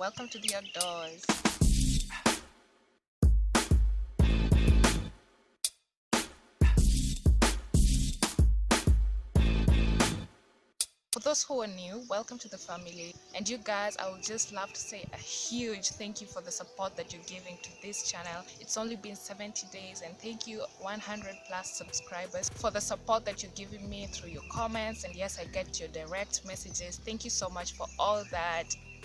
Welcome to the outdoors. For those who are new, welcome to the family. And you guys, I would just love to say a huge thank you for the support that you're giving to this channel. It's only been 70 days, and thank you 100 plus subscribers for the support that you're giving me through your comments. And yes, I get your direct messages. Thank you so much for all that.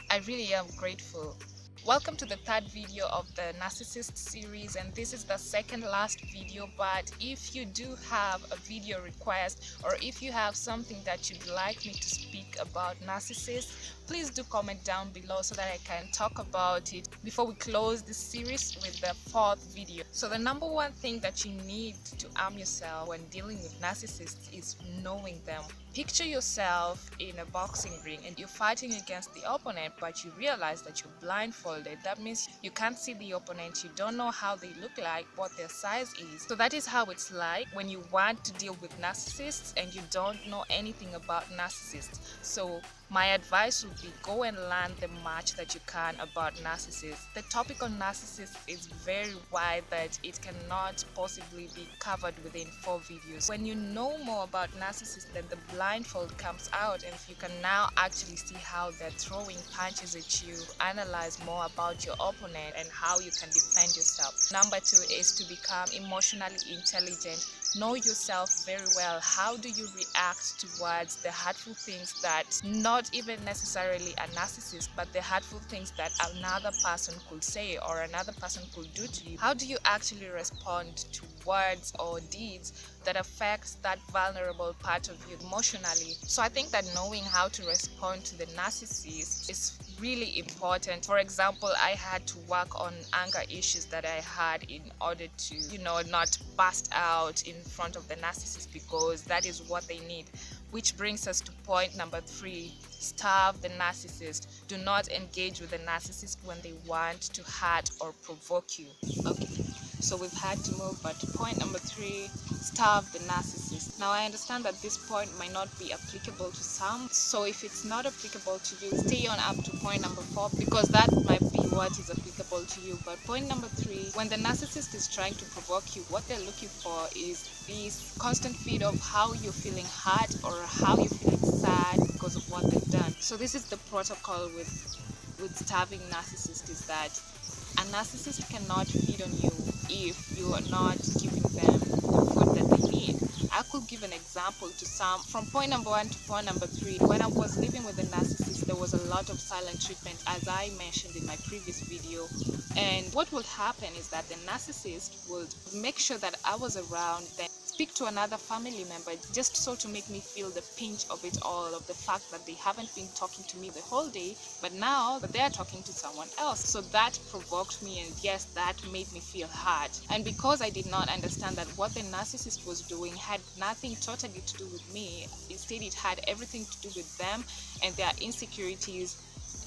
I really am grateful. Welcome to the third video of the Narcissist series, and this is the second last video. But if you do have a video request, or if you have something that you'd like me to speak about narcissists, please do comment down below so that I can talk about it before we close this series with the fourth video. So the number one thing that you need to arm yourself when dealing with narcissists is knowing them. Picture yourself in a boxing ring and you're fighting against the opponent, but you realize that you're blindfolded. That means you can't see the opponent, you don't know how they look like, what their size is. So that is how it's like when you want to deal with narcissists and you don't know anything about narcissists. So my advice would be go and learn the much that you can about narcissists. The topic on narcissists is very wide that it cannot possibly be covered within 4 videos. When you know more about narcissists, then the blindfold comes out and you can now actually see how they're throwing punches at you, analyze more about your opponent and how you can defend yourself. Number 2 is to become emotionally intelligent. Know yourself very well. How do you react towards the hurtful things that not even necessarily a narcissist, but the hurtful things that another person could say or another person could do to you? How do you actually respond to words or deeds that affects that vulnerable part of you emotionally? So I think that knowing how to respond to the narcissist is really important. For example, I had to work on anger issues that I had in order to, not burst out in front of the narcissist, because that is what they need. Which brings us to point number 3. Starve the narcissist. Do not engage with the narcissist when they want to hurt or provoke you. Okay, so we've had to move, but point number 3, starve the narcissist. Now I understand that this point might not be applicable to some, so if it's not applicable to you, stay on up to point number 4, because that might be what is applicable to you. But point number 3, when the narcissist is trying to provoke you, what they're looking for is this constant feed of how you're feeling hurt or how you're feeling sad because of what they've done. So this is the protocol with starving narcissists, is that a narcissist cannot feed on you if you are not giving them the food that they need. I could give an example to some from point number 1 to point number 3. When I was living with a narcissist, there was a lot of silent treatment, as I mentioned in my previous video. And what would happen is that the narcissist would make sure that I was around, then speak to another family member just so to make me feel the pinch of it all, of the fact that they haven't been talking to me the whole day, but now they're talking to someone else. So that provoked me, and yes, that made me feel hurt. And because I did not understand that what the narcissist was doing had nothing totally to do with me, instead it had everything to do with them and their insecurities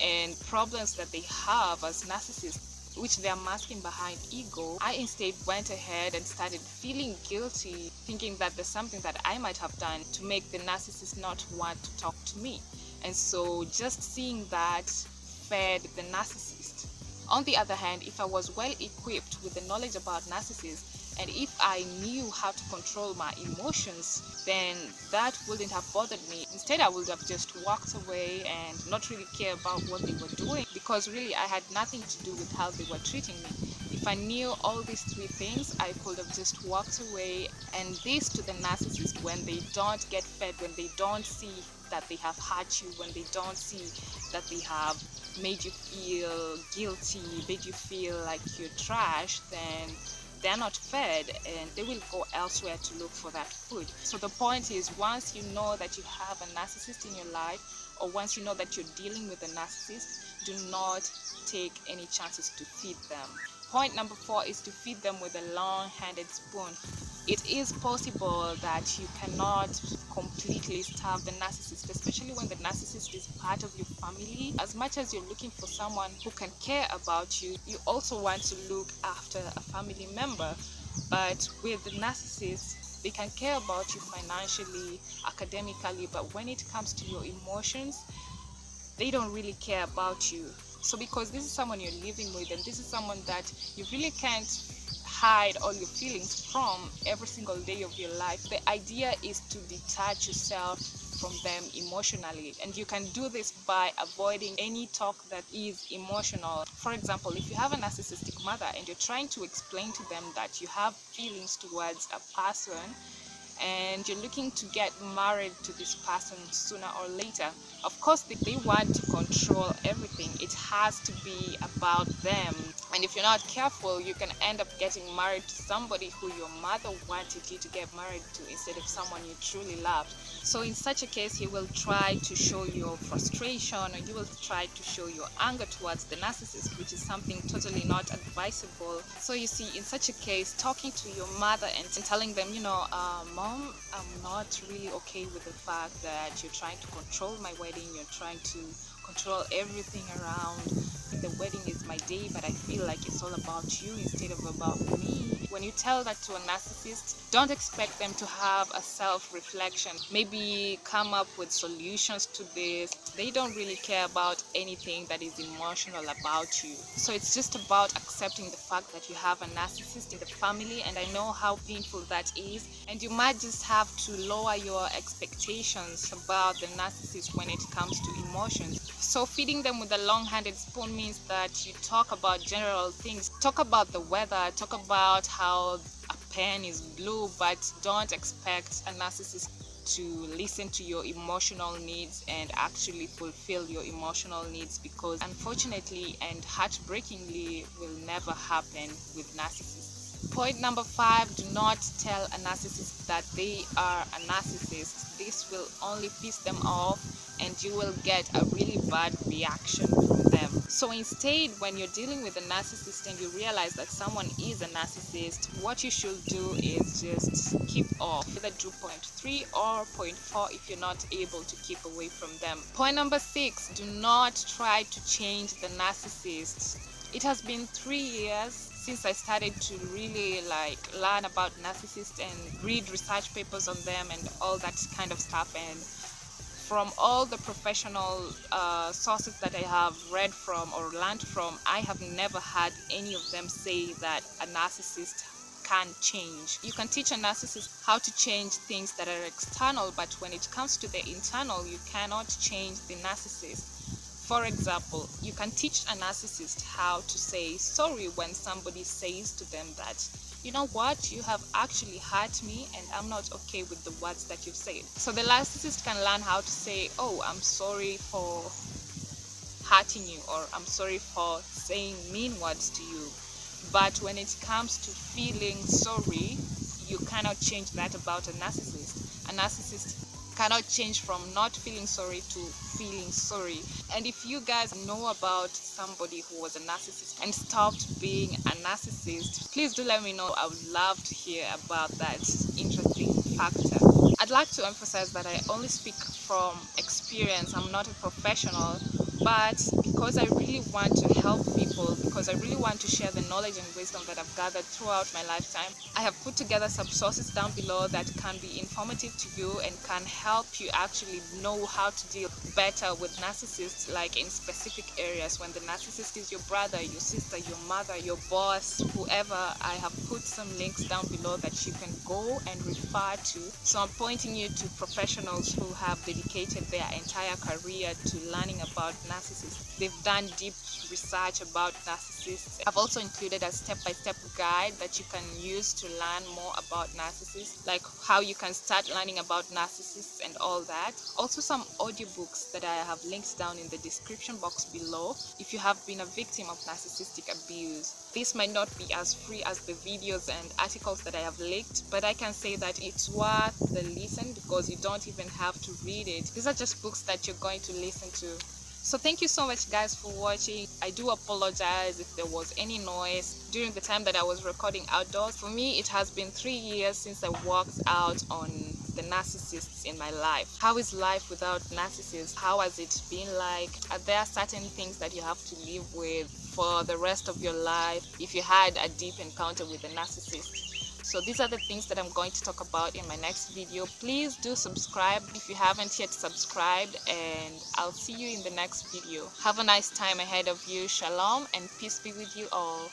and problems that they have as narcissists, which they are masking behind ego, I instead went ahead and started feeling guilty, thinking that there's something that I might have done to make the narcissist not want to talk to me. And so just seeing that fed the narcissist. On the other hand, if I was well equipped with the knowledge about narcissists, and if I knew how to control my emotions, then that wouldn't have bothered me. Instead, I would have just walked away and not really care about what they were doing, because really I had nothing to do with how they were treating me. If I knew all these 3 things, I could have just walked away. And this to the narcissist, when they don't get fed, when they don't see that they have hurt you, when they don't see that they have made you feel guilty, made you feel like you're trash, then they're not fed and they will go elsewhere to look for that food. So the point is, once you know that you have a narcissist in your life, or once you know that you're dealing with a narcissist, do not take any chances to feed them. Point number 4 is to feed them with a long-handed spoon. It is possible that you cannot completely starve the narcissist, especially when the narcissist is part of your family. As much as you're looking for someone who can care about you, you also want to look after a family member. But with the narcissist, they can care about you financially, academically, but when it comes to your emotions, they don't really care about you. So because this is someone you're living with, and this is someone that you really can't hide all your feelings from every single day of your life, the idea is to detach yourself from them emotionally, and you can do this by avoiding any talk that is emotional. For example, if you have a narcissistic mother and you're trying to explain to them that you have feelings towards a person and you're looking to get married to this person sooner or later, of course they want to control everything. It has to be about them, and if you're not careful, you can end up getting married to somebody who your mother wanted you to get married to instead of someone you truly loved. So in such a case, he will try to show your frustration, or you will try to show your anger towards the narcissist, which is something totally not advisable. So you see, in such a case, talking to your mother and telling them, Mom, I'm not really okay with the fact that you're trying to control my wedding, you're trying to control everything around. The wedding is my day, but I feel like it's all about you instead of about me. When you tell that to a narcissist, don't expect them to have a self-reflection. Maybe come up with solutions to this. They don't really care about anything that is emotional about you. So it's just about accepting the fact that you have a narcissist in the family, and I know how painful that is. And you might just have to lower your expectations about the narcissist when it comes to emotions. So feeding them with a long-handed spoon means that you talk about general things. Talk about the weather, talk about how a pen is blue, but don't expect a narcissist to listen to your emotional needs and actually fulfill your emotional needs, because unfortunately and heartbreakingly will never happen with narcissists. Point number 5, do not tell a narcissist that they are a narcissist. This will only piss them off and you will get a really bad reaction from them. So instead, when you're dealing with a narcissist and you realize that someone is a narcissist, what you should do is just keep off. Either do point 3 or point 4 if you're not able to keep away from them. Point number 6, do not try to change the narcissist. It has been 3 years since I started to really learn about narcissists and read research papers on them and all that kind of stuff, and from all the professional sources that I have read from or learned from, I have never had any of them say that a narcissist can change. You can teach a narcissist how to change things that are external, but when it comes to the internal, you cannot change the narcissist. For example, you can teach a narcissist how to say sorry when somebody says to them that, you know what, you have actually hurt me and I'm not okay with the words that you've said. So the narcissist can learn how to say, oh, I'm sorry for hurting you, or I'm sorry for saying mean words to you. But when it comes to feeling sorry, you cannot change that about a narcissist. A narcissist cannot change from not feeling sorry to feeling sorry. And if you guys know about somebody who was a narcissist and stopped being a narcissist, please do let me know. I would love to hear about that interesting factor. I'd like to emphasize that I only speak from experience. I'm not a professional, but because I really want to help people, because I really want to share the knowledge and wisdom that I've gathered throughout my lifetime, I have put together some sources down below that can be informative to you and can help you actually know how to deal better with narcissists, like in specific areas. When the narcissist is your brother, your sister, your mother, your boss, whoever, I have put some links down below that you can go and refer to. So I'm pointing you to professionals who have dedicated their entire career to learning about narcissists. They've done deep research about narcissists. I've also included a step-by-step guide that you can use to learn more about narcissists, like how you can start learning about narcissists and all that. Also some audiobooks that I have links down in the description box below if you have been a victim of narcissistic abuse. This might not be as free as the videos and articles that I have linked, but I can say that it's worth the listen because you don't even have to read it. These are just books that you're going to listen to. So thank you so much guys for watching. I do apologize if there was any noise during the time that I was recording outdoors. For me, it has been 3 years since I walked out on the narcissists in my life. How is life without narcissists? How has it been like? Are there certain things that you have to live with for the rest of your life if you had a deep encounter with a narcissist? So these are the things that I'm going to talk about in my next video. Please do subscribe if you haven't yet subscribed, and I'll see you in the next video. Have a nice time ahead of you. Shalom and peace be with you all.